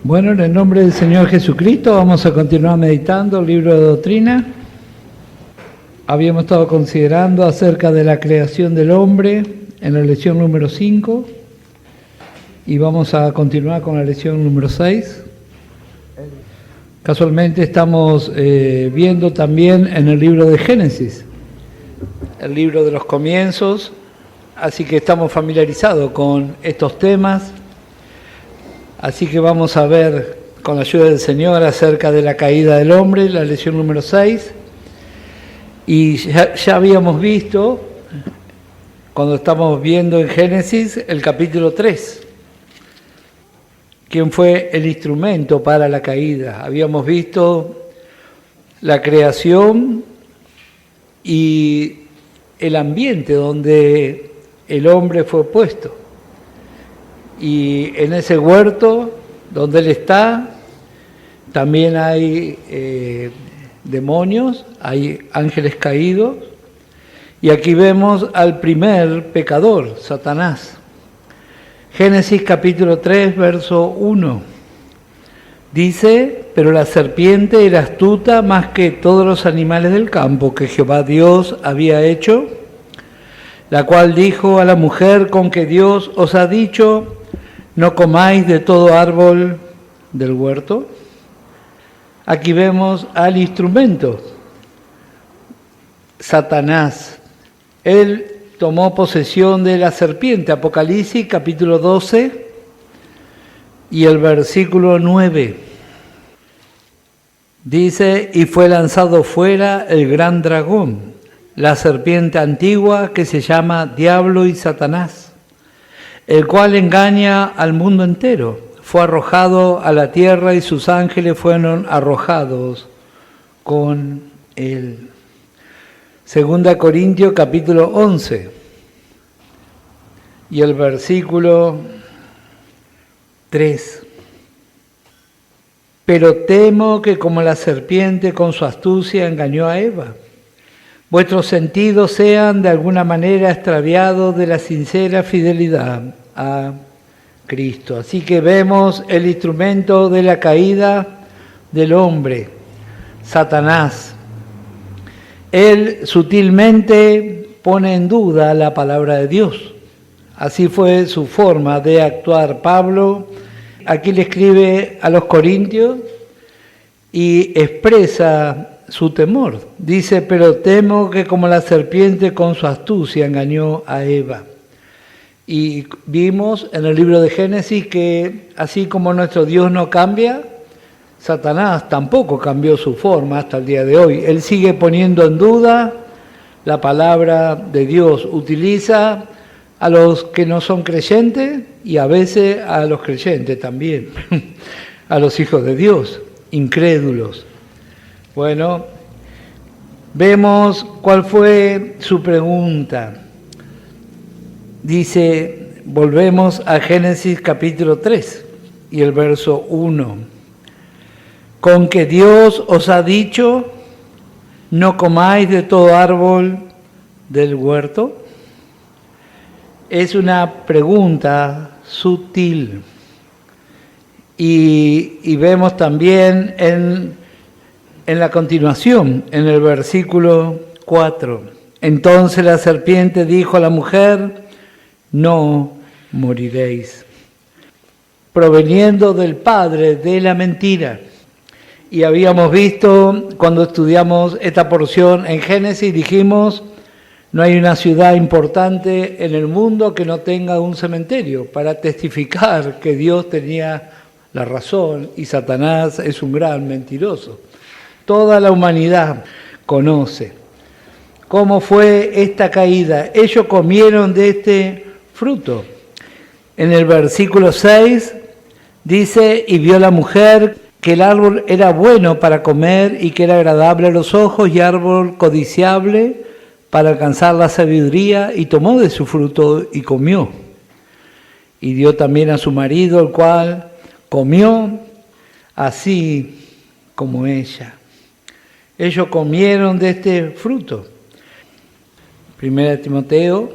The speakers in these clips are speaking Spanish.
Bueno, en el nombre del Señor Jesucristo vamos a continuar meditando el libro de doctrina. Habíamos estado considerando acerca de la creación del hombre en la lección número 5 y vamos a continuar con la lección número 6. Casualmente estamos viendo también en el libro de Génesis, el libro de los comienzos, así que estamos familiarizados con estos temas. Así que vamos a ver, con la ayuda del Señor, acerca de la caída del hombre, la lección número 6. Y ya habíamos visto, cuando estamos viendo en Génesis, el capítulo 3, quién fue el instrumento para la caída. Habíamos visto la creación y el ambiente donde el hombre fue puesto. Y en ese huerto donde él está, también hay demonios, hay ángeles caídos. Y aquí vemos al primer pecador, Satanás. Génesis capítulo 3, verso 1. Dice, pero la serpiente era astuta más que todos los animales del campo que Jehová Dios había hecho, la cual dijo a la mujer, con que Dios os ha dicho, no comáis de todo árbol del huerto. Aquí vemos al instrumento, Satanás. Él tomó posesión de la serpiente, Apocalipsis capítulo 12 y el versículo 9. Dice, y fue lanzado fuera el gran dragón, la serpiente antigua que se llama Diablo y Satanás, el cual engaña al mundo entero. Fue arrojado a la tierra y sus ángeles fueron arrojados con él. Segunda Corintios capítulo 11 y el versículo 3. Pero temo que como la serpiente con su astucia engañó a Eva, vuestros sentidos sean de alguna manera extraviados de la sincera fidelidad a Cristo. Así que vemos el instrumento de la caída del hombre, Satanás. Él sutilmente pone en duda la palabra de Dios. Así fue su forma de actuar. Pablo aquí le escribe a los Corintios y expresa su temor. Dice, pero temo que como la serpiente con su astucia engañó a Eva. Y vimos en el libro de Génesis que así como nuestro Dios no cambia, Satanás tampoco cambió su forma hasta el día de hoy. Él sigue poniendo en duda la palabra de Dios. Utiliza a los que no son creyentes y a veces a los creyentes también, a los hijos de Dios, incrédulos. Bueno, vemos cuál fue su pregunta. Dice, volvemos a Génesis capítulo 3 y el verso 1. Con que Dios os ha dicho, no comáis de todo árbol del huerto. Es una pregunta sutil. Y vemos también en la continuación, en el versículo 4. Entonces la serpiente dijo a la mujer, no moriréis. Proveniendo del padre de la mentira. Y habíamos visto, cuando estudiamos esta porción en Génesis, dijimos, no hay una ciudad importante en el mundo que no tenga un cementerio para testificar que Dios tenía la razón y Satanás es un gran mentiroso. Toda la humanidad conoce cómo fue esta caída. Ellos comieron de este fruto. En el versículo 6 dice, y vio la mujer que el árbol era bueno para comer y que era agradable a los ojos y árbol codiciable para alcanzar la sabiduría, y tomó de su fruto y comió. Y dio también a su marido, el cual comió así como ella. Ellos comieron de este fruto. Primera de Timoteo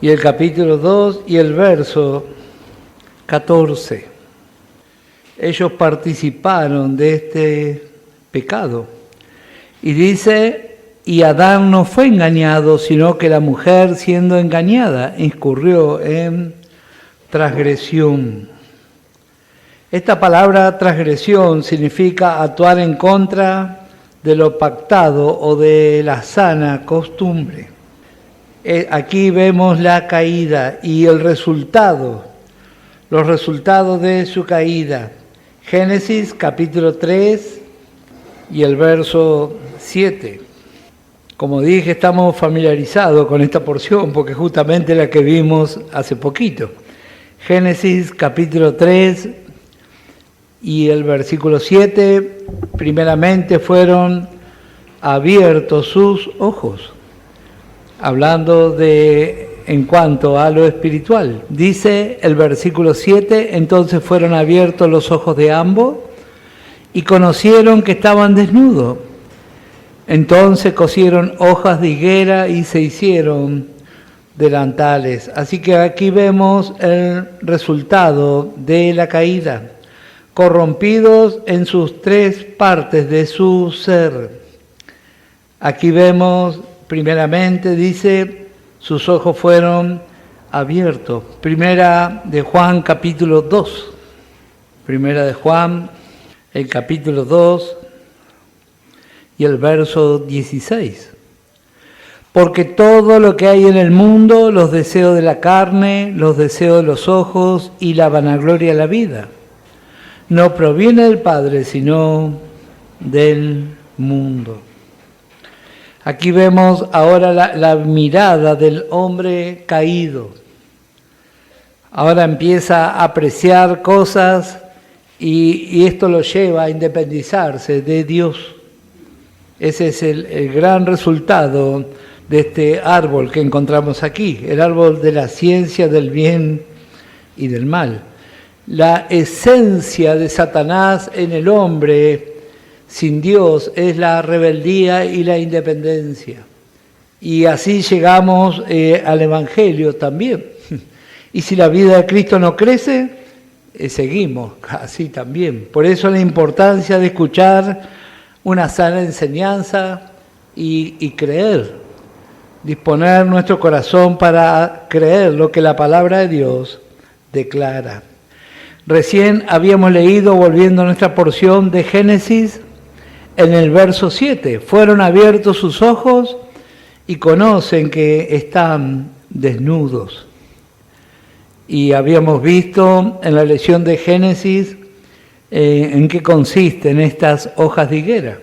y el capítulo 2 y el verso 14. ellos participaron de este pecado. Y dice, y Adán no fue engañado, sino que la mujer, siendo engañada, incurrió en transgresión. Esta palabra transgresión significa actuar en contra de lo pactado o de la sana costumbre. Aquí vemos la caída y el resultado, los resultados de su caída. Génesis capítulo 3 y el verso 7. Como dije, estamos familiarizados con esta porción porque justamente la que vimos hace poquito. Génesis capítulo 3 y el versículo 7, primeramente fueron abiertos sus ojos, hablando de en cuanto a lo espiritual. Dice el versículo 7, entonces fueron abiertos los ojos de ambos y conocieron que estaban desnudos. Entonces cosieron hojas de higuera y se hicieron delantales. Así que aquí vemos el resultado de la caída. Corrompidos en sus tres partes de su ser. Aquí vemos, primeramente, dice, sus ojos fueron abiertos. Primera de Juan, capítulo 2. Primera de Juan, el capítulo 2 y el verso 16. Porque todo lo que hay en el mundo, los deseos de la carne, los deseos de los ojos y la vanagloria de la vida, no proviene del Padre, sino del mundo. Aquí vemos ahora la mirada del hombre caído. Ahora empieza a apreciar cosas y esto lo lleva a independizarse de Dios. Ese es el gran resultado de este árbol que encontramos aquí, el árbol de la ciencia del bien y del mal. La esencia de Satanás en el hombre sin Dios es la rebeldía y la independencia. Y así llegamos al Evangelio también. Y si la vida de Cristo no crece, seguimos así también. Por eso la importancia de escuchar una sana enseñanza y creer. Disponer nuestro corazón para creer lo que la palabra de Dios declara. Recién habíamos leído, volviendo a nuestra porción de Génesis, en el verso 7, fueron abiertos sus ojos y conocen que están desnudos. Y habíamos visto en la lección de Génesis en qué consisten estas hojas de higuera.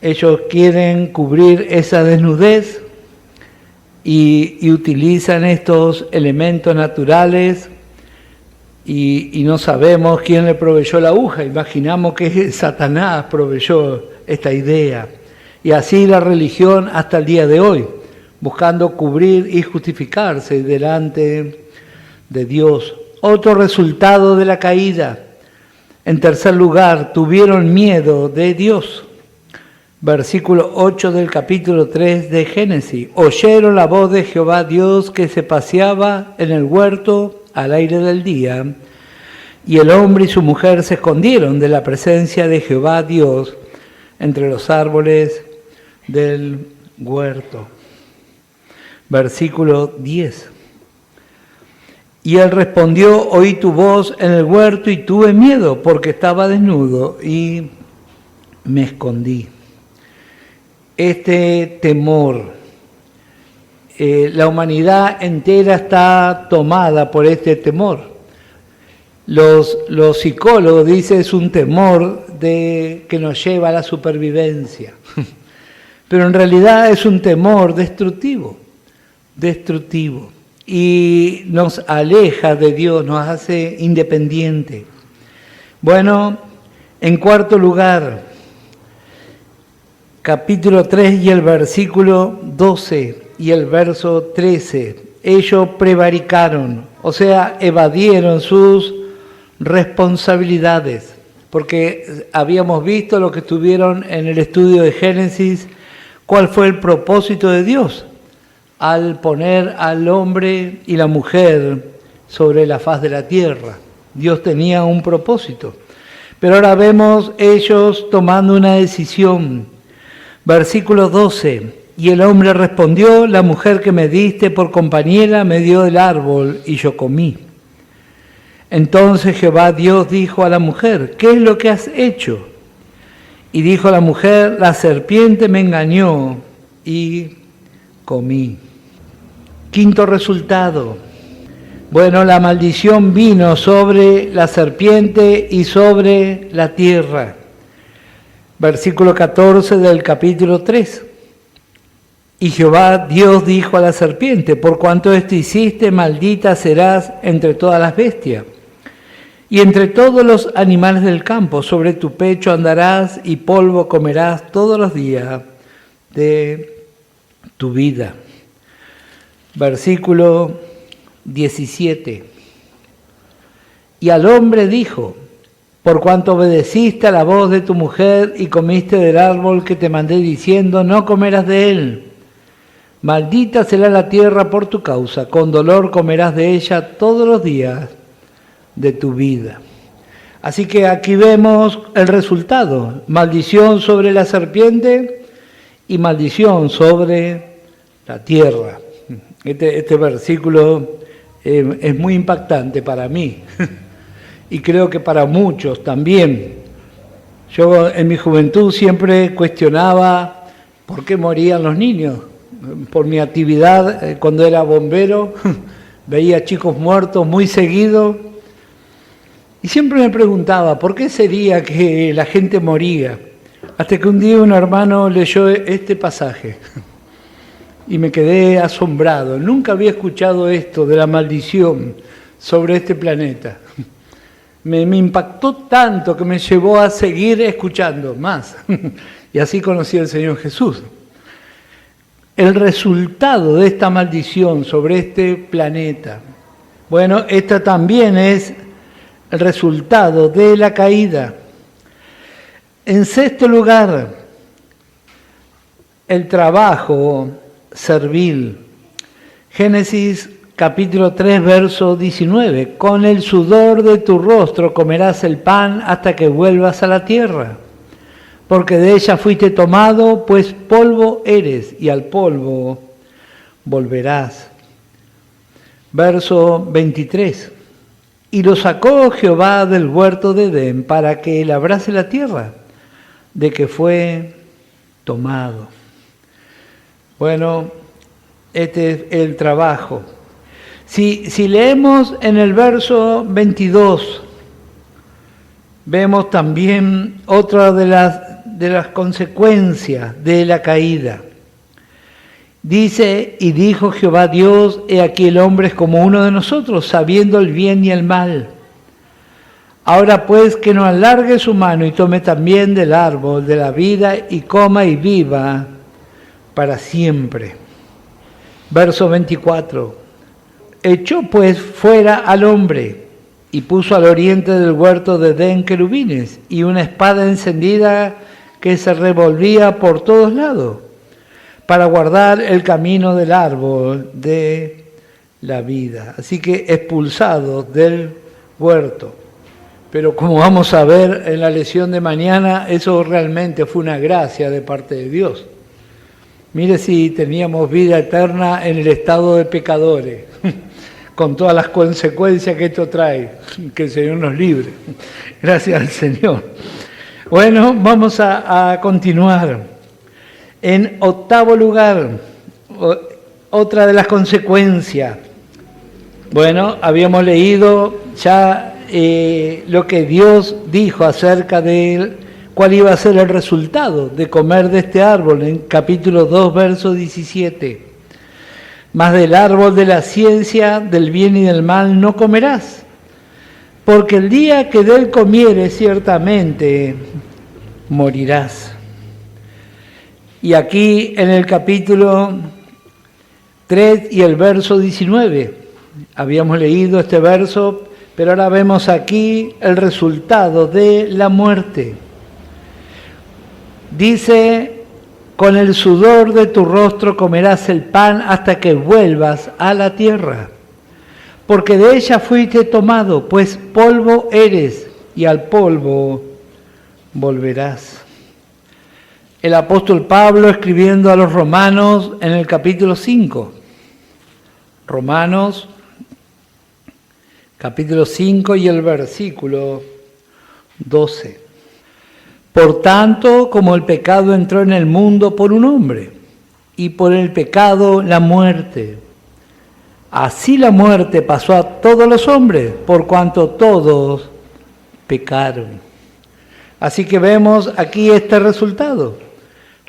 Ellos quieren cubrir esa desnudez y utilizan estos elementos naturales. Y no sabemos quién le proveyó la aguja, imaginamos que Satanás proveyó esta idea. Y así la religión hasta el día de hoy, buscando cubrir y justificarse delante de Dios. Otro resultado de la caída. En tercer lugar, tuvieron miedo de Dios. Versículo 8 del capítulo 3 de Génesis. Oyeron la voz de Jehová Dios que se paseaba en el huerto al aire del día, y el hombre y su mujer se escondieron de la presencia de Jehová Dios entre los árboles del huerto. Versículo 10. Y él respondió, oí tu voz en el huerto y tuve miedo porque estaba desnudo y me escondí. Este temor, la humanidad entera está tomada por este temor. Los psicólogos dicen es un temor que nos lleva a la supervivencia, pero en realidad es un temor destructivo, y nos aleja de Dios, nos hace independientes. Bueno, en cuarto lugar, capítulo 3 y el versículo 12 y el verso 13, ellos prevaricaron, o sea, evadieron sus responsabilidades, porque habíamos visto lo que estuvieron en el estudio de Génesis, cuál fue el propósito de Dios al poner al hombre y la mujer sobre la faz de la tierra. Dios tenía un propósito. Pero ahora vemos ellos tomando una decisión. Versículo 12. Y el hombre respondió: la mujer que me diste por compañera me dio del árbol y yo comí. Entonces Jehová Dios dijo a la mujer: ¿qué es lo que has hecho? Y dijo la mujer: la serpiente me engañó y comí. Quinto resultado. Bueno, la maldición vino sobre la serpiente y sobre la tierra. Versículo 14 del capítulo 3. Y Jehová Dios dijo a la serpiente: por cuanto esto hiciste, maldita serás entre todas las bestias y entre todos los animales del campo. Sobre tu pecho andarás y polvo comerás todos los días de tu vida. Versículo 17. Y al hombre dijo: por cuanto obedeciste a la voz de tu mujer y comiste del árbol que te mandé diciendo: no comerás de él, maldita será la tierra por tu causa, con dolor comerás de ella todos los días de tu vida. Así que aquí vemos el resultado: maldición sobre la serpiente y maldición sobre la tierra. Este versículo es muy impactante para mí y creo que para muchos también. Yo en mi juventud siempre cuestionaba por qué morían los niños. Por mi actividad cuando era bombero, veía chicos muertos muy seguido y siempre me preguntaba por qué sería que la gente moría. Hasta que un día un hermano leyó este pasaje y me quedé asombrado. Nunca había escuchado esto de la maldición sobre este planeta. Me impactó tanto que me llevó a seguir escuchando más. Y así conocí al Señor Jesús. El resultado de esta maldición sobre este planeta. Bueno, esta también es el resultado de la caída. En sexto lugar, el trabajo servil. Génesis capítulo 3, verso 19. Con el sudor de tu rostro comerás el pan hasta que vuelvas a la tierra, porque de ella fuiste tomado, pues polvo eres, y al polvo volverás. Verso 23. Y lo sacó Jehová del huerto de Edén para que labrase la tierra de que fue tomado. Bueno, este es el trabajo. Si leemos en el verso 22, vemos también otra de las consecuencias de la caída. Dice: y dijo Jehová Dios: he aquí el hombre es como uno de nosotros, sabiendo el bien y el mal. Ahora pues que no alargue su mano y tome también del árbol de la vida y coma y viva para siempre. Verso 24. Echó pues fuera al hombre y puso al oriente del huerto de Edén querubines y una espada encendida que se revolvía por todos lados para guardar el camino del árbol de la vida. Así que expulsados del huerto. Pero como vamos a ver en la lección de mañana, eso realmente fue una gracia de parte de Dios. Mire si teníamos vida eterna en el estado de pecadores, con todas las consecuencias que esto trae, que el Señor nos libre. Gracias al Señor. Bueno, vamos a continuar. En octavo lugar, otra de las consecuencias. Bueno, habíamos leído ya lo que Dios dijo acerca de cuál iba a ser el resultado de comer de este árbol en capítulo 2, verso 17. Mas del árbol de la ciencia, del bien y del mal no comerás, porque el día que de él comieres ciertamente morirás. Y aquí en el capítulo 3 y el verso 19, habíamos leído este verso, pero ahora vemos aquí el resultado de la muerte. Dice: con el sudor de tu rostro comerás el pan hasta que vuelvas a la tierra, porque de ella fuiste tomado, pues polvo eres, y al polvo volverás. El apóstol Pablo escribiendo a los romanos en el capítulo 5. Romanos, capítulo 5 y el versículo 12. Por tanto, como el pecado entró en el mundo por un hombre, y por el pecado la muerte, así la muerte pasó a todos los hombres, por cuanto todos pecaron. Así que vemos aquí este resultado.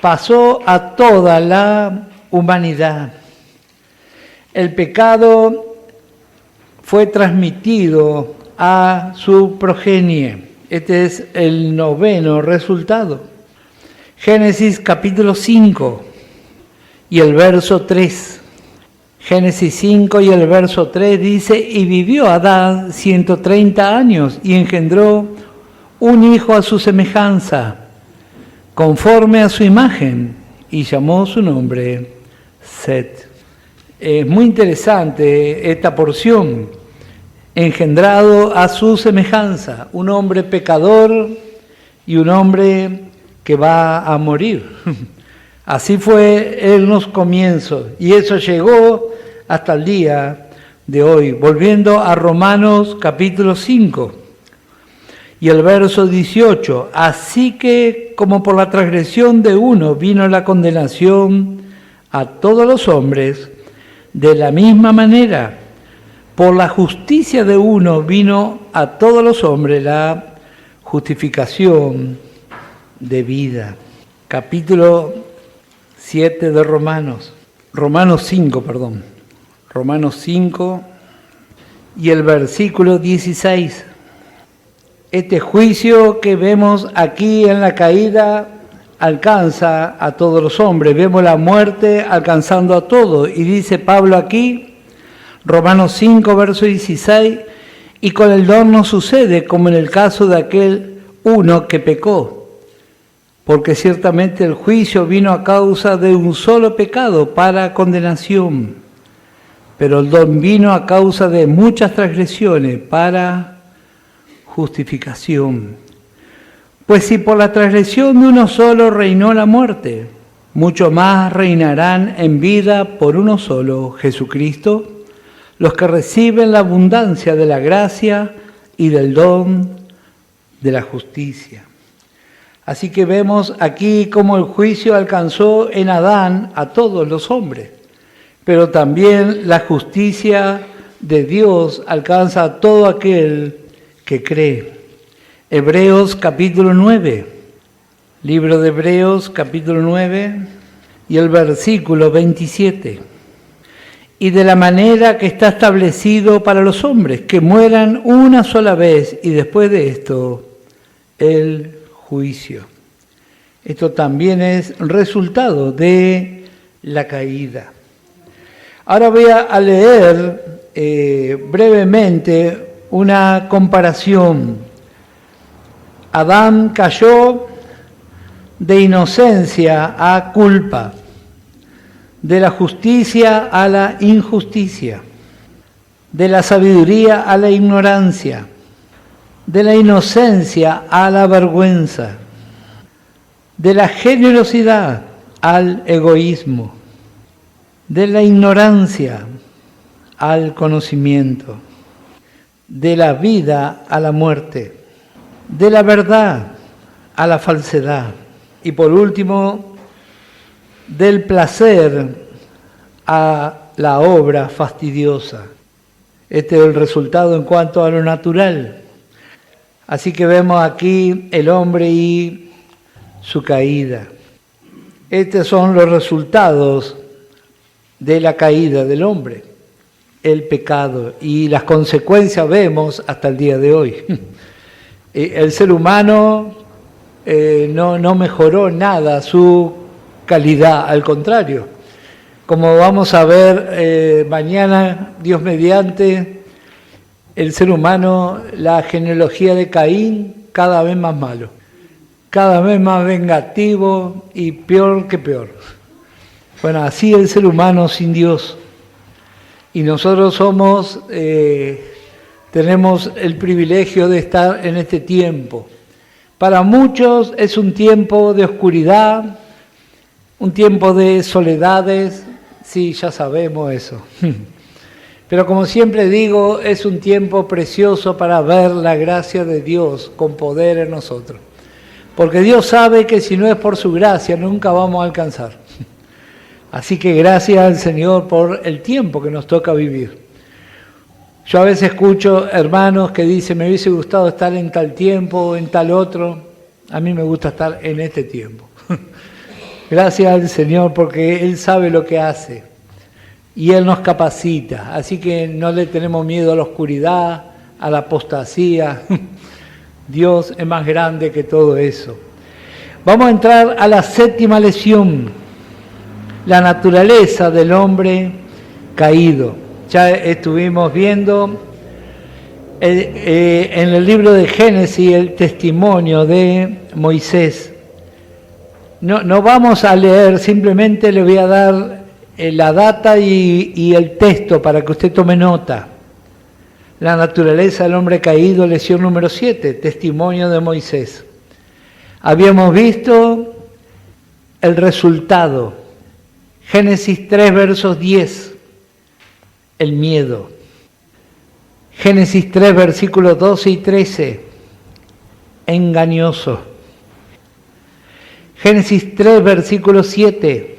Pasó a toda la humanidad. El pecado fue transmitido a su progenie. Este es el noveno resultado. Génesis capítulo 5 y el verso 3. Génesis 5 y el verso 3 dice, y vivió Adán 130 años y engendró un hijo a su semejanza, conforme a su imagen, y llamó su nombre Set. Es muy interesante esta porción. Engendrado a su semejanza, un hombre pecador y un hombre que va a morir. Así fue en los comienzos y eso llegó hasta el día de hoy. Volviendo a Romanos capítulo 5 y el verso 18. Así que como por la transgresión de uno vino la condenación a todos los hombres, de la misma manera, por la justicia de uno vino a todos los hombres la justificación de vida. Capítulo 7 de Romanos 5 y el versículo 16. Este juicio que vemos aquí en la caída alcanza a todos los hombres. Vemos la muerte alcanzando a todos. Y dice Pablo aquí, Romanos 5, verso 16, y con el don no sucede como en el caso de aquel uno que pecó, porque ciertamente el juicio vino a causa de un solo pecado para condenación, pero el don vino a causa de muchas transgresiones para justificación. Pues si por la transgresión de uno solo reinó la muerte, mucho más reinarán en vida por uno solo, Jesucristo, los que reciben la abundancia de la gracia y del don de la justicia. Así que vemos aquí cómo el juicio alcanzó en Adán a todos los hombres, pero también la justicia de Dios alcanza a todo aquel que cree. Hebreos capítulo 9, libro de Hebreos capítulo 9 y el versículo 27. Y de la manera que está establecido para los hombres, que mueran una sola vez y después de esto el juicio. Esto también es resultado de la caída. Ahora voy a leer brevemente una comparación. Adán cayó de inocencia a culpa, de la justicia a la injusticia, de la sabiduría a la ignorancia, de la inocencia a la vergüenza, de la generosidad al egoísmo, de la ignorancia al conocimiento, de la vida a la muerte, de la verdad a la falsedad y por último, del placer a la obra fastidiosa. Este es el resultado en cuanto a lo natural. Así que vemos aquí el hombre y su caída. Estos son los resultados de la caída del hombre, el pecado, y las consecuencias vemos hasta el día de hoy. El ser humano no mejoró nada su calidad, al contrario. Como vamos a ver mañana, Dios mediante, el ser humano, la genealogía de Caín, cada vez más malo, cada vez más vengativo y peor que peor. Bueno, así el ser humano sin Dios. Y nosotros tenemos el privilegio de estar en este tiempo. Para muchos es un tiempo de oscuridad, un tiempo de soledades, sí, ya sabemos eso. Pero como siempre digo, es un tiempo precioso para ver la gracia de Dios con poder en nosotros. Porque Dios sabe que si no es por su gracia, nunca vamos a alcanzar. Así que gracias al Señor por el tiempo que nos toca vivir. Yo a veces escucho hermanos que dicen, me hubiese gustado estar en tal tiempo o en tal otro. A mí me gusta estar en este tiempo. Gracias al Señor porque Él sabe lo que hace y Él nos capacita. Así que no le tenemos miedo a la oscuridad, a la apostasía. Dios es más grande que todo eso. Vamos a entrar a la 7ª lección, la naturaleza del hombre caído. Ya estuvimos viendo en el libro de Génesis el testimonio de Moisés. No vamos a leer, simplemente le voy a dar la data y el texto para que usted tome nota. La naturaleza del hombre caído, lección número 7, testimonio de Moisés. Habíamos visto el resultado. Génesis 3, versos 10, el miedo. Génesis 3, versículos 12 y 13, engañoso. Génesis 3, versículo 7,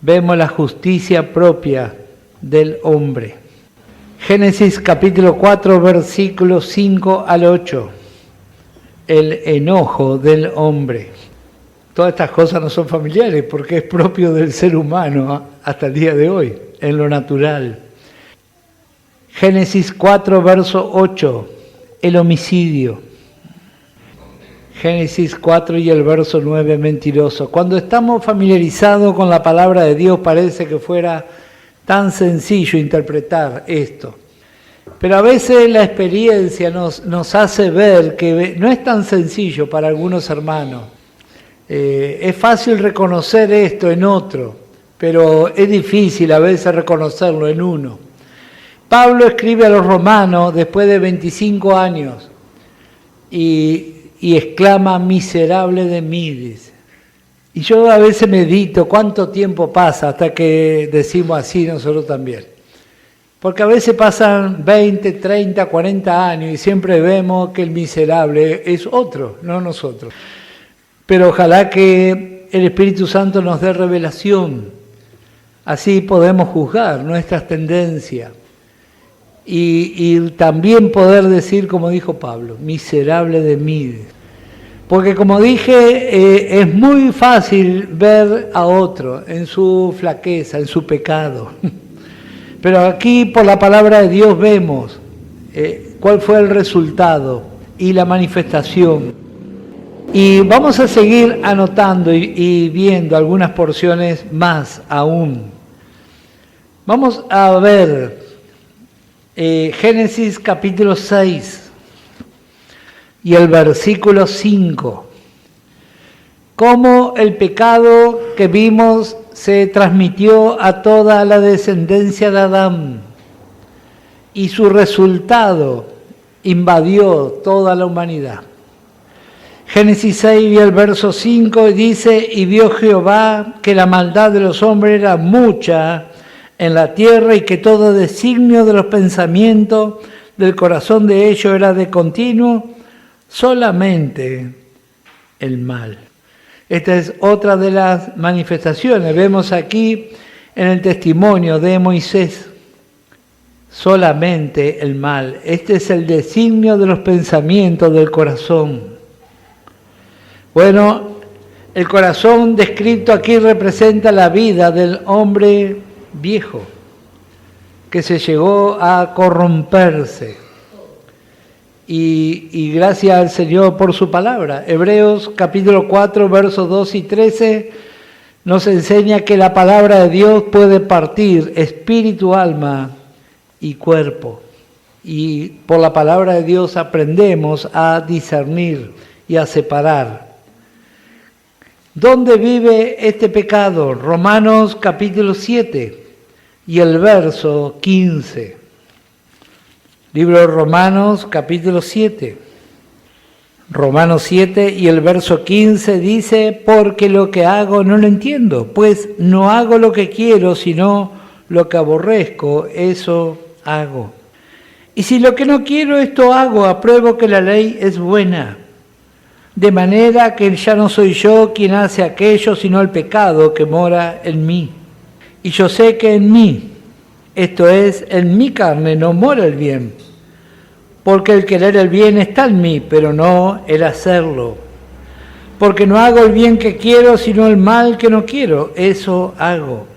vemos la justicia propia del hombre. Génesis capítulo 4, versículos 5 al 8, el enojo del hombre. Todas estas cosas no son familiares porque es propio del ser humano hasta el día de hoy, en lo natural. Génesis 4, verso 8, el homicidio. Génesis 4 y el verso 9, mentiroso. Cuando estamos familiarizados con la palabra de Dios parece que fuera tan sencillo interpretar esto. Pero a veces la experiencia nos hace ver que no es tan sencillo para algunos hermanos. Es fácil reconocer esto en otro, pero es difícil a veces reconocerlo en uno. Pablo escribe a los romanos después de 25 años y exclama, miserable de mí, dice. Y yo a veces medito cuánto tiempo pasa hasta que decimos así nosotros también. Porque a veces pasan 20, 30, 40 años y siempre vemos que el miserable es otro, no nosotros. Pero ojalá que el Espíritu Santo nos dé revelación. Así podemos juzgar nuestras tendencias. Y también poder decir, como dijo Pablo, miserable de mí. Porque como dije, es muy fácil ver a otro en su flaqueza, en su pecado. Pero aquí por la palabra de Dios vemos cuál fue el resultado y la manifestación. Y vamos a seguir anotando y viendo algunas porciones más aún. Vamos a ver Génesis capítulo 6 y el versículo 5. Cómo el pecado que vimos se transmitió a toda la descendencia de Adán y su resultado invadió toda la humanidad. Génesis 6 y el verso 5 dice, y vio Jehová que la maldad de los hombres era mucha en la tierra y que todo designio de los pensamientos del corazón de ellos era de continuo solamente el mal. Esta es otra de las manifestaciones. Vemos aquí en el testimonio de Moisés, solamente el mal. Este es el designio de los pensamientos del corazón. Bueno, el corazón descrito aquí representa la vida del hombre viejo, que se llegó a corromperse. Y gracias al Señor por su palabra. Hebreos capítulo 4, versos 2 y 13 nos enseña que la palabra de Dios puede partir espíritu, alma y cuerpo. Y por la palabra de Dios aprendemos a discernir y a separar. ¿Dónde vive este pecado? Romanos capítulo 7 y el verso 15. Libro de Romanos, capítulo 7. Romanos 7 y el verso 15 dice, porque lo que hago no lo entiendo, pues no hago lo que quiero, sino lo que aborrezco, eso hago. Y si lo que no quiero, esto hago, apruebo que la ley es buena. De manera que ya no soy yo quien hace aquello, sino el pecado que mora en mí. Y yo sé que en mí, esto es, en mi carne, no mora el bien. Porque el querer el bien está en mí, pero no el hacerlo. Porque no hago el bien que quiero, sino el mal que no quiero, eso hago.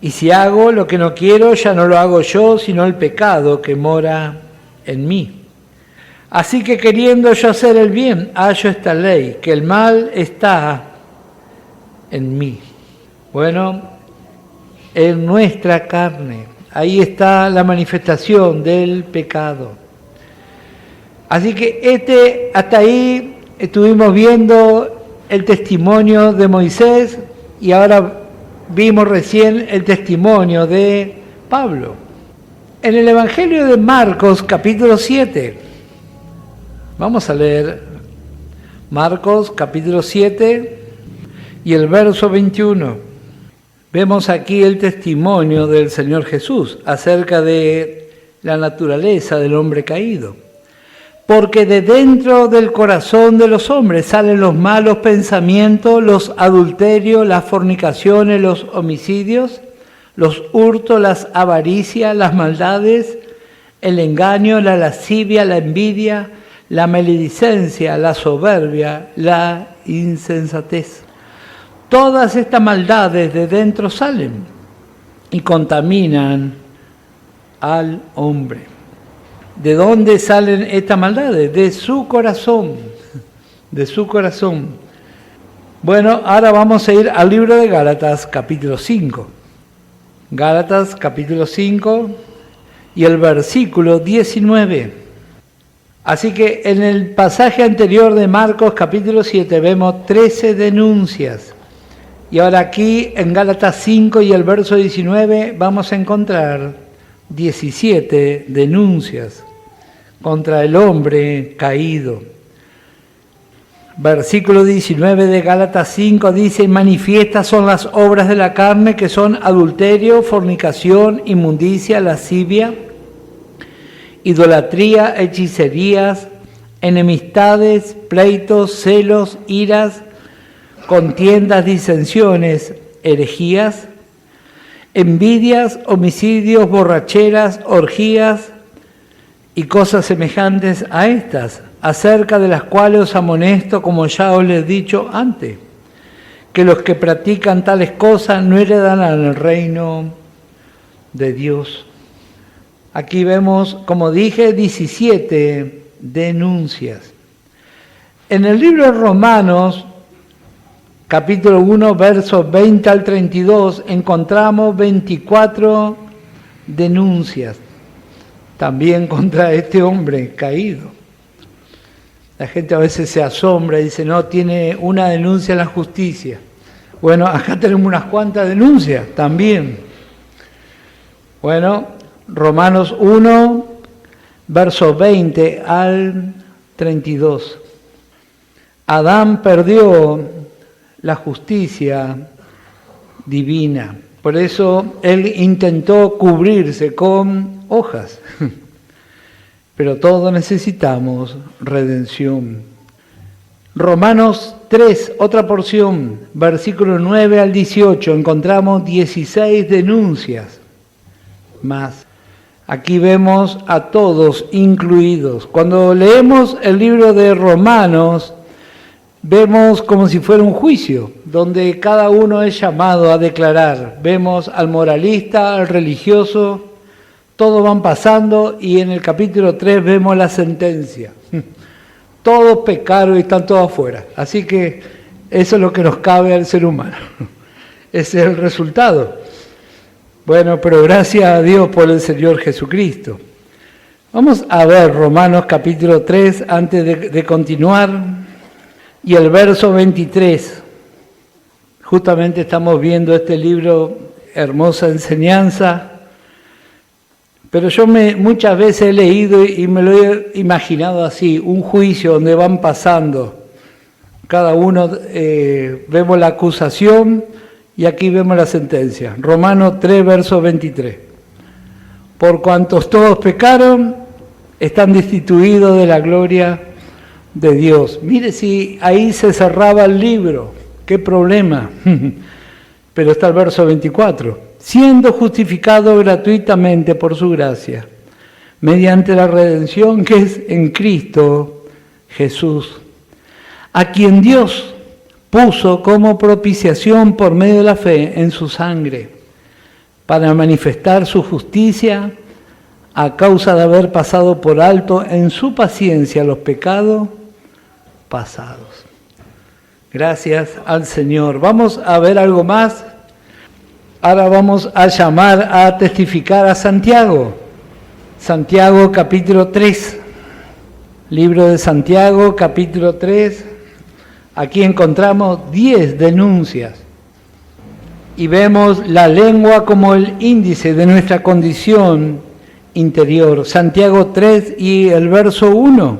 Y si hago lo que no quiero, ya no lo hago yo, sino el pecado que mora en mí. Así que queriendo yo hacer el bien, hallo esta ley, que el mal está en mí. Bueno, en nuestra carne. Ahí está la manifestación del pecado. Así que hasta ahí estuvimos viendo el testimonio de Moisés y ahora vimos recién el testimonio de Pablo. En el Evangelio de Marcos, capítulo 7, vamos a leer Marcos, capítulo 7 y el verso 21. Vemos aquí el testimonio del Señor Jesús acerca de la naturaleza del hombre caído. Porque de dentro del corazón de los hombres salen los malos pensamientos, los adulterios, las fornicaciones, los homicidios, los hurtos, las avaricias, las maldades, el engaño, la lascivia, la envidia, la maledicencia, la soberbia, la insensatez. Todas estas maldades de dentro salen y contaminan al hombre. ¿De dónde salen estas maldades? De su corazón, de su corazón. Bueno, ahora vamos a ir al libro de Gálatas, capítulo 5. Gálatas, capítulo 5 y el versículo 19. Así que en el pasaje anterior de Marcos, capítulo 7, vemos 13 denuncias. Y ahora aquí en Gálatas 5 y el verso 19 vamos a encontrar 17 denuncias contra el hombre caído. Versículo 19 de Gálatas 5 dice, manifiestas son las obras de la carne que son adulterio, fornicación, inmundicia, lascivia, idolatría, hechicerías, enemistades, pleitos, celos, iras, contiendas, disensiones, herejías, envidias, homicidios, borracheras, orgías y cosas semejantes a estas, acerca de las cuales os amonesto, como ya os les he dicho antes, que los que practican tales cosas no heredarán el reino de Dios. Aquí vemos, como dije, 17 denuncias. En el libro de Romanos, capítulo 1, versos 20 al 32, encontramos 24 denuncias, también contra este hombre caído. La gente a veces se asombra y dice, no, tiene una denuncia en la justicia. Bueno, acá tenemos unas cuantas denuncias también. Bueno, Romanos 1, versos 20 al 32. Adán perdió la justicia divina. Por eso él intentó cubrirse con hojas. Pero todos necesitamos redención. Romanos 3, otra porción, versículo 9 al 18, encontramos 16 denuncias más. Aquí vemos a todos incluidos. Cuando leemos el libro de Romanos, vemos como si fuera un juicio, donde cada uno es llamado a declarar. Vemos al moralista, al religioso, todos van pasando y en el capítulo 3 vemos la sentencia. Todos pecaron y están todos afuera. Así que eso es lo que nos cabe al ser humano. Ese es el resultado. Bueno, pero gracias a Dios por el Señor Jesucristo. Vamos a ver Romanos capítulo 3 antes de continuar. Y el verso 23. Justamente estamos viendo este libro hermosa enseñanza. Pero yo muchas veces he leído y me lo he imaginado así, un juicio donde van pasando. Cada uno vemos la acusación y aquí vemos la sentencia. Romanos 3, verso 23. Por cuantos todos pecaron, están destituidos de la gloria de Dios. Mire si ahí se cerraba el libro, qué problema. Pero está el verso 24. Siendo justificado gratuitamente por su gracia, mediante la redención que es en Cristo Jesús, a quien Dios puso como propiciación por medio de la fe en su sangre, para manifestar su justicia a causa de haber pasado por alto en su paciencia los pecados pasados. Gracias al Señor. Vamos a ver algo más. Ahora vamos a llamar a testificar a Santiago. Santiago capítulo 3. Libro de Santiago capítulo 3. Aquí encontramos 10 denuncias. Y vemos la lengua como el índice de nuestra condición interior. Santiago 3 y el verso 1.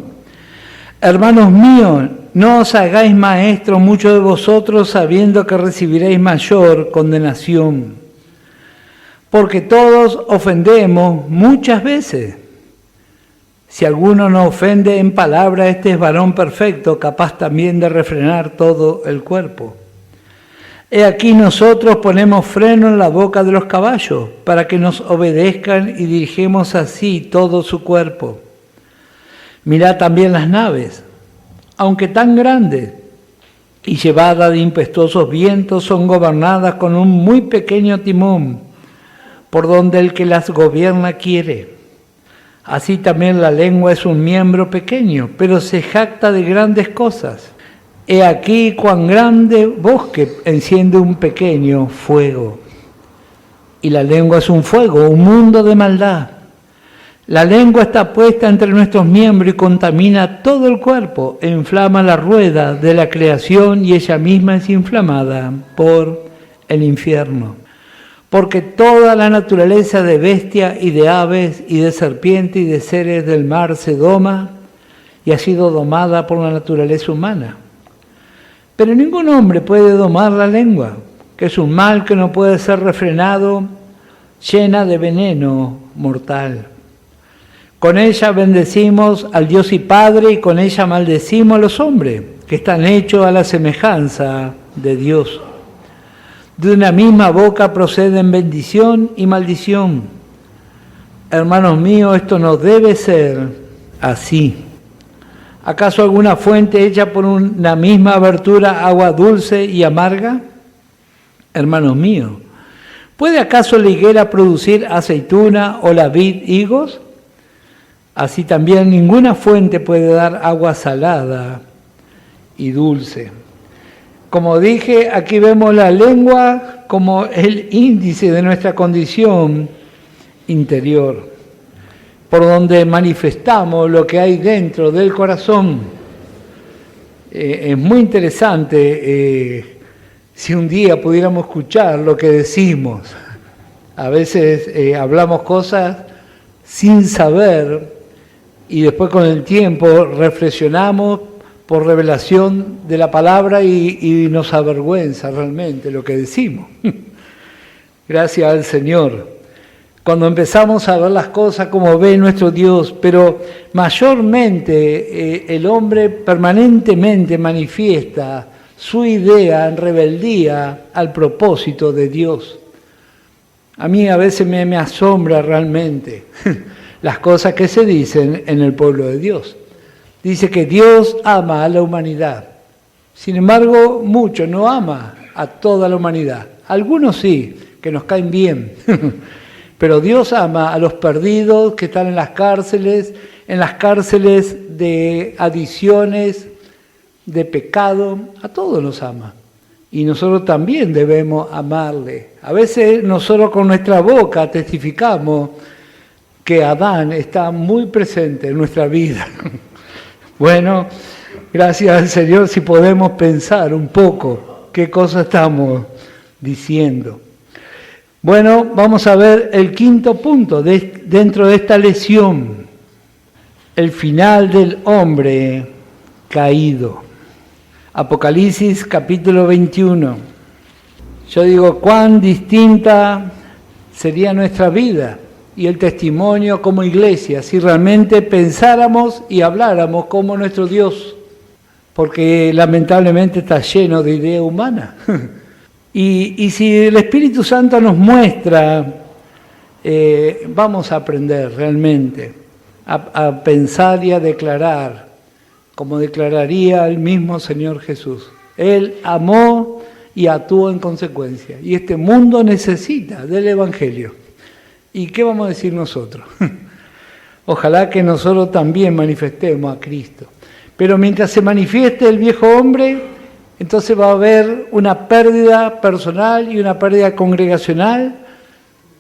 Hermanos míos, no os hagáis maestros muchos de vosotros sabiendo que recibiréis mayor condenación. Porque todos ofendemos muchas veces. Si alguno no ofende en palabra, este es varón perfecto, capaz también de refrenar todo el cuerpo. He aquí nosotros ponemos freno en la boca de los caballos, para que nos obedezcan y dirigemos así todo su cuerpo. Mirad también las naves, aunque tan grandes y llevadas de impetuosos vientos, son gobernadas con un muy pequeño timón, por donde el que las gobierna quiere. Así también la lengua es un miembro pequeño, pero se jacta de grandes cosas. He aquí cuán grande bosque enciende un pequeño fuego. Y la lengua es un fuego, un mundo de maldad. La lengua está puesta entre nuestros miembros y contamina todo el cuerpo, e inflama la rueda de la creación y ella misma es inflamada por el infierno. Porque toda la naturaleza de bestia y de aves y de serpiente y de seres del mar se doma y ha sido domada por la naturaleza humana. Pero ningún hombre puede domar la lengua, que es un mal que no puede ser refrenado, llena de veneno mortal. Con ella bendecimos al Dios y Padre y con ella maldecimos a los hombres, que están hechos a la semejanza de Dios. De una misma boca proceden bendición y maldición. Hermanos míos, esto no debe ser así. ¿Acaso alguna fuente hecha por una misma abertura agua dulce y amarga? Hermanos míos, ¿puede acaso la higuera producir aceituna o la vid higos? Así también ninguna fuente puede dar agua salada y dulce. Como dije, aquí vemos la lengua como el índice de nuestra condición interior, por donde manifestamos lo que hay dentro del corazón. Es muy interesante si un día pudiéramos escuchar lo que decimos. A veces hablamos cosas sin saber y después con el tiempo reflexionamos por revelación de la palabra y nos avergüenza realmente lo que decimos. Gracias al Señor. Cuando empezamos a ver las cosas como ve nuestro Dios, pero mayormente el hombre permanentemente manifiesta su idea en rebeldía al propósito de Dios. A mí a veces me asombra realmente las cosas que se dicen en el pueblo de Dios. Dice que Dios ama a la humanidad. Sin embargo, muchos no aman a toda la humanidad. Algunos sí, que nos caen bien. Pero Dios ama a los perdidos que están en las cárceles de adicciones, de pecado. A todos los ama. Y nosotros también debemos amarle. A veces nosotros con nuestra boca testificamos que Adán está muy presente en nuestra vida. Bueno, gracias al Señor si podemos pensar un poco qué cosa estamos diciendo. Bueno, vamos a ver el quinto punto dentro de esta lesión, el final del hombre caído. Apocalipsis capítulo 21. Yo digo, cuán distinta sería nuestra vida y el testimonio como iglesia si realmente pensáramos y habláramos como nuestro Dios, porque lamentablemente está lleno de idea humana. Y si el Espíritu Santo nos muestra, vamos a aprender realmente a pensar y a declarar, como declararía el mismo Señor Jesús. Él amó y actuó en consecuencia. Y este mundo necesita del Evangelio. ¿Y qué vamos a decir nosotros? Ojalá que nosotros también manifestemos a Cristo. Pero mientras se manifieste el viejo hombre, entonces va a haber una pérdida personal y una pérdida congregacional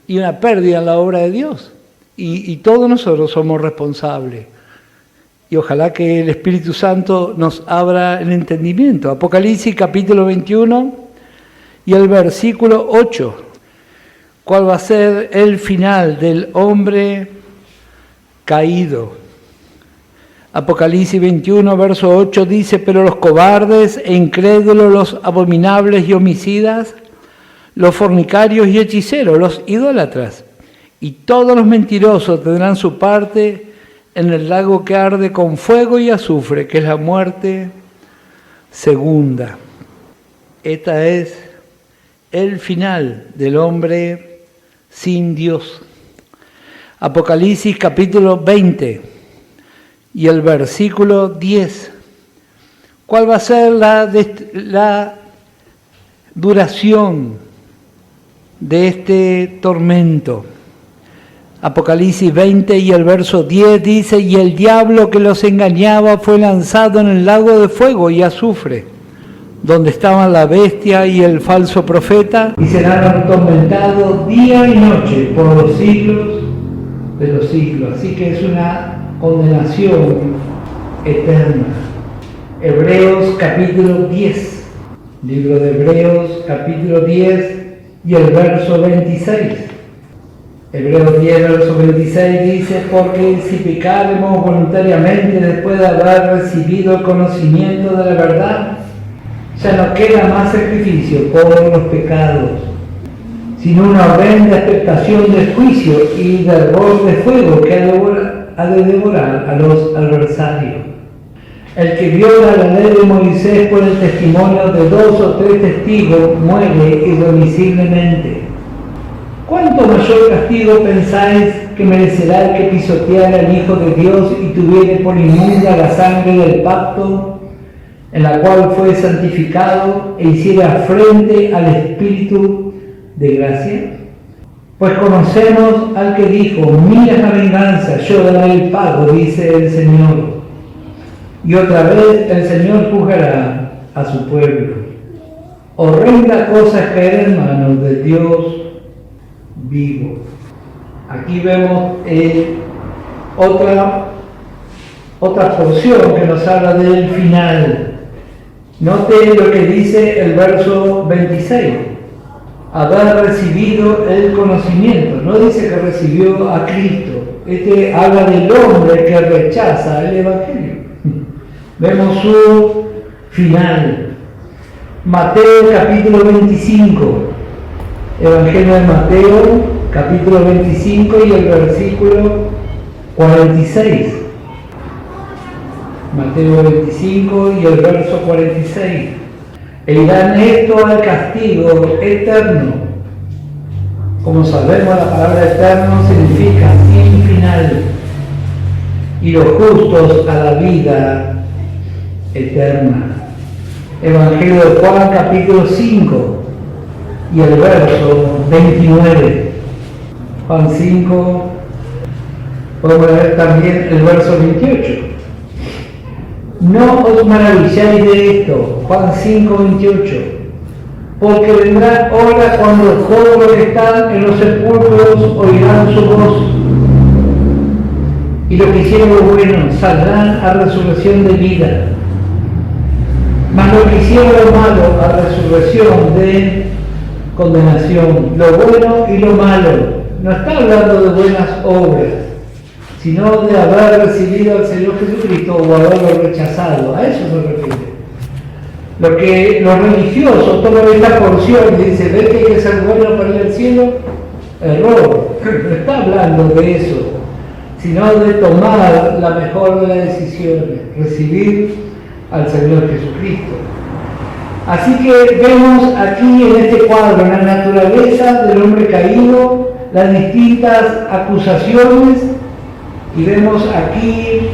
y una pérdida en la obra de Dios. Y todos nosotros somos responsables. Y ojalá que el Espíritu Santo nos abra el entendimiento. Apocalipsis capítulo 21 y el versículo 8. ¿Cuál va a ser el final del hombre caído? Apocalipsis 21, verso 8 dice, pero los cobardes e incrédulos, los abominables y homicidas, los fornicarios y hechiceros, los idólatras, y todos los mentirosos tendrán su parte en el lago que arde con fuego y azufre, que es la muerte segunda. Esta es el final del hombre sin Dios. Apocalipsis capítulo 20 y el versículo 10. ¿Cuál va a ser la duración de este tormento? Apocalipsis 20 y el verso 10 dice, y el diablo que los engañaba fue lanzado en el lago de fuego y azufre, donde estaban la bestia y el falso profeta, y serán atormentados día y noche por los siglos de los siglos. Así que es una condenación eterna. Hebreos capítulo 10, libro de Hebreos capítulo 10 y el verso 26. Hebreos 10, verso 26 dice, porque si pecaremos voluntariamente después de haber recibido el conocimiento de la verdad, ya no queda más sacrificio por los pecados, sino una horrenda expectación de juicio y de hervor de fuego que ha de devorar a los adversarios. El que viola la ley de Moisés por el testimonio de 2 o 3 testigos muere irremisiblemente. ¿Cuánto mayor castigo pensáis que merecerá el que pisoteara al Hijo de Dios y tuviere por inmunda la sangre del pacto, en la cual fue santificado e hiciera frente al Espíritu de gracia? Pues conocemos al que dijo, mía es la venganza, yo daré el pago, dice el Señor. Y otra vez el Señor juzgará a su pueblo. Horrenda cosa es caer en manos de Dios vivo. Aquí vemos otra porción que nos habla del final. Note lo que dice el verso 26. Haber recibido el conocimiento. No dice que recibió a Cristo. Este habla del hombre que rechaza el Evangelio. Vemos su final. Mateo capítulo 25. Evangelio de Mateo capítulo 25 y el versículo 46. Mateo 25 y el verso 46. E irán esto al castigo eterno. Como sabemos, la palabra eterno significa sin final, y los justos a la vida eterna. Evangelio de Juan capítulo 5 y el verso 29. Juan 5, podemos ver también el verso 28. No os maravilláis de esto, Juan 5, 28, porque vendrá hora cuando todos los que están en los sepulcros oirán su voz, y los que hicieron lo bueno saldrán a resurrección de vida, mas los que hicieron lo malo a resurrección de condenación, lo bueno y lo malo. No está hablando de buenas obras, sino de haber recibido al Señor Jesucristo o haberlo rechazado. A eso se refiere. Los religiosos toman esta porción y dicen, ¿ves que hay que ser bueno para ir al cielo? Error. No está hablando de eso, sino de tomar la mejor de las decisiones, recibir al Señor Jesucristo. Así que vemos aquí en este cuadro la naturaleza del hombre caído, las distintas acusaciones, y vemos aquí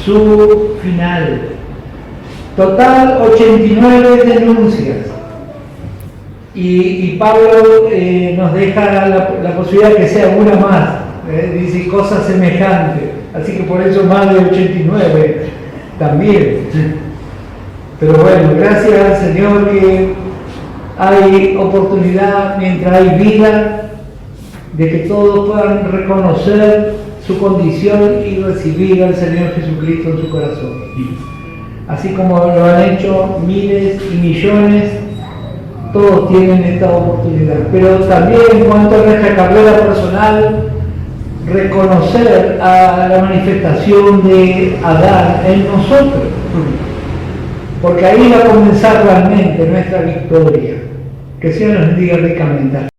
su final. Total 89 denuncias. Y Pablo nos deja la posibilidad que sea una más. Dice cosas semejantes. Así que por eso más de 89 también. Pero bueno, gracias al Señor que hay oportunidad mientras hay vida de que todos puedan reconocer su condición y recibir al Señor Jesucristo en su corazón. Así como lo han hecho miles y millones, todos tienen esta oportunidad. Pero también en cuanto a nuestra carrera personal, reconocer a la manifestación de Adán en nosotros, porque ahí va a comenzar realmente nuestra victoria. Que el Señor nos bendiga ricamente.